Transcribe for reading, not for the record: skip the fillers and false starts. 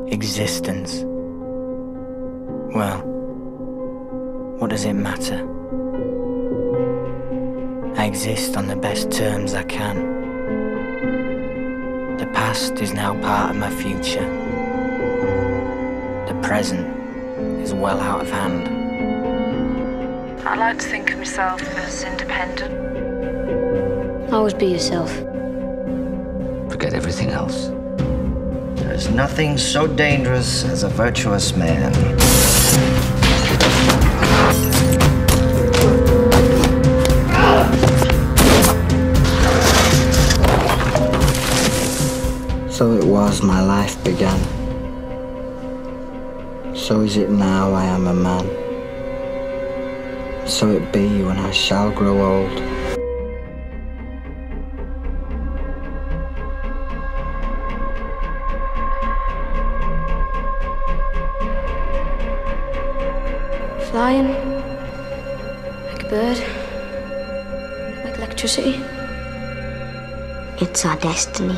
Existence. Well, what does it matter? I exist on the best terms I can. The past is now part of my future. The present is well out of hand. I like to think of myself as independent. Always be yourself. Forget everything else. There's nothing so dangerous as a virtuous man. So it was my life began. So is it now I am a man. So it be when I shall grow old. Flying, like a bird, like electricity. It's our destiny.